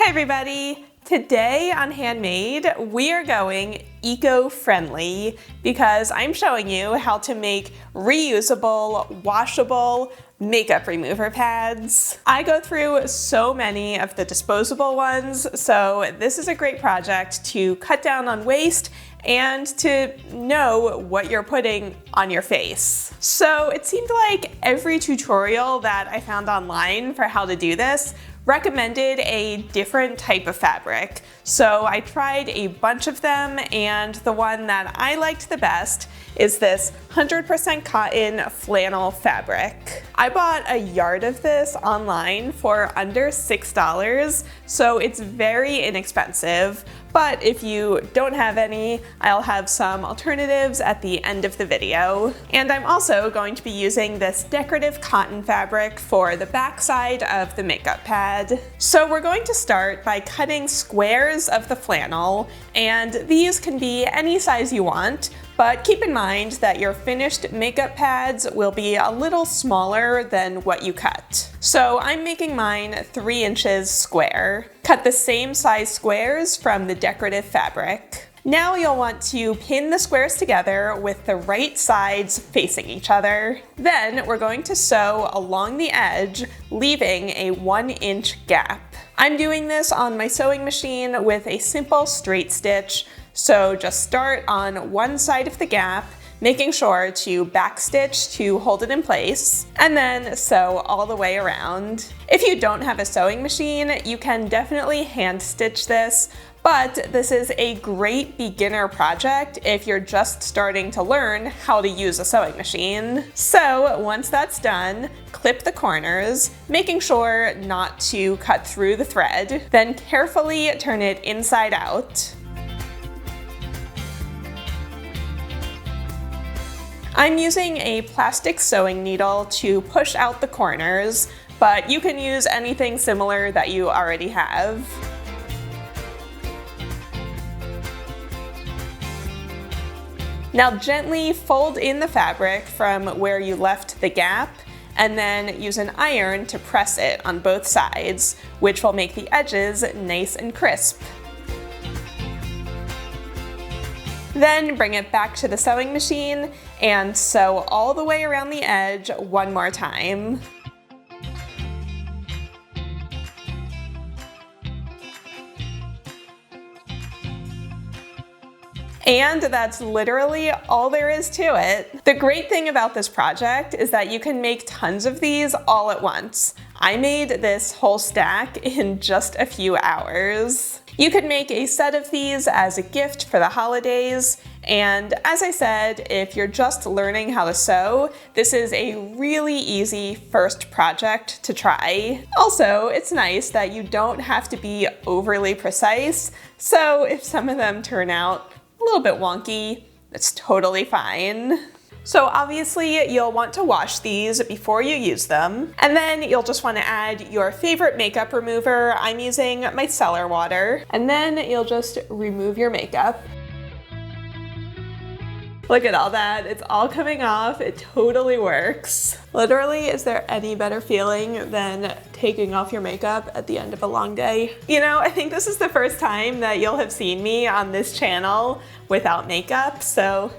Hey everybody! Today on Handmade, we are going eco-friendly because I'm showing you how to make reusable, washable makeup remover pads. I go through so many of the disposable ones, so this is a great project to cut down on waste and to know what you're putting on your face. So it seemed like every tutorial that I found online for how to do this recommended a different type of fabric. So I tried a bunch of them, and the one that I liked the best is this 100% cotton flannel fabric. I bought a yard of this online for under $6, so it's very inexpensive. But if you don't have any, I'll have some alternatives at the end of the video. And I'm also going to be using this decorative cotton fabric for the backside of the makeup pad. So we're going to start by cutting squares of the flannel, and these can be any size you want, but keep in mind that your finished makeup pads will be a little smaller than what you cut. So I'm making mine 3 inches square. Cut the same size squares from the decorative fabric. Now you'll want to pin the squares together with the right sides facing each other. Then we're going to sew along the edge, leaving a 1-inch gap. I'm doing this on my sewing machine with a simple straight stitch, so just start on one side of the gap, making sure to backstitch to hold it in place, and then sew all the way around. If you don't have a sewing machine, you can definitely hand stitch this, but this is a great beginner project if you're just starting to learn how to use a sewing machine. So once that's done, clip the corners, making sure not to cut through the thread, then carefully turn it inside out. I'm using a plastic sewing needle to push out the corners, but you can use anything similar that you already have. Now gently fold in the fabric from where you left the gap, and then use an iron to press it on both sides, which will make the edges nice and crisp. Then bring it back to the sewing machine and sew all the way around the edge one more time. And that's literally all there is to it. The great thing about this project is that you can make tons of these all at once. I made this whole stack in just a few hours. You could make a set of these as a gift for the holidays, and as I said, if you're just learning how to sew, this is a really easy first project to try. Also, it's nice that you don't have to be overly precise, so if some of them turn out a little bit wonky, it's totally fine. So obviously you'll want to wash these before you use them, and then you'll just want to add your favorite makeup remover. I'm using micellar water, and then you'll just remove your makeup. Look at all that, it's all coming off, it totally works. Literally, is there any better feeling than taking off your makeup at the end of a long day? You know, I think this is the first time that you'll have seen me on this channel without makeup, so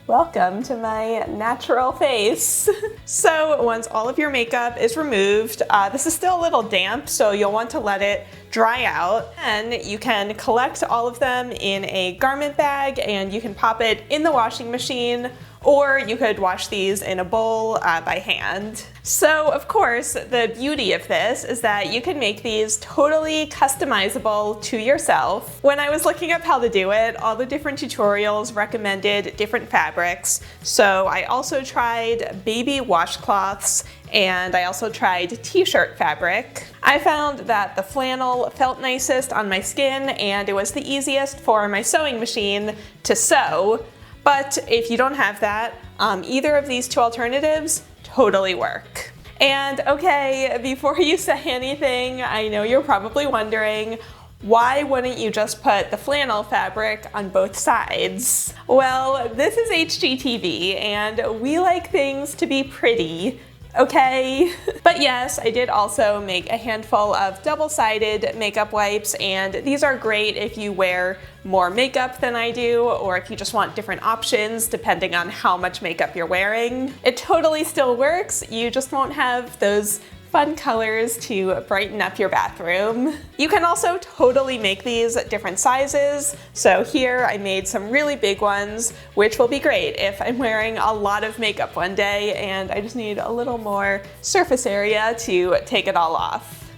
welcome to my natural face. So once all of your makeup is removed, this is still a little damp, so you'll want to let it dry out. And you can collect all of them in a garment bag and you can pop it in the washing machine, or you could wash these in a bowl by hand. So of course, the beauty of this is that you can make these totally customizable to yourself. When I was looking up how to do it, all the different tutorials recommended different fabrics. So I also tried baby washcloths, and I also tried t-shirt fabric. I found that the flannel felt nicest on my skin, and it was the easiest for my sewing machine to sew. But if you don't have that, either of these two alternatives totally work. And okay, before you say anything, I know you're probably wondering, why wouldn't you just put the flannel fabric on both sides? Well, this is HGTV, and we like things to be pretty, Okay. But yes, I did also make a handful of double-sided makeup wipes, and these are great if you wear more makeup than I do, or if you just want different options depending on how much makeup you're wearing. It totally still works, you just won't have those fun colors to brighten up your bathroom. You can also totally make these different sizes. So here I made some really big ones, which will be great if I'm wearing a lot of makeup one day and I just need a little more surface area to take it all off.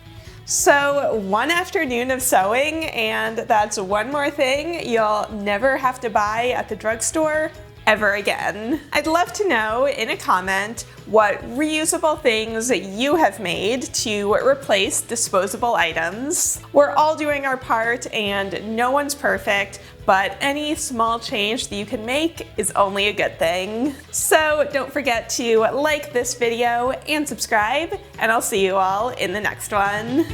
So one afternoon of sewing, and that's one more thing you'll never have to buy at the drugstore ever again. I'd love to know in a comment what reusable things you have made to replace disposable items. We're all doing our part and no one's perfect, but any small change that you can make is only a good thing. So don't forget to like this video and subscribe, and I'll see you all in the next one.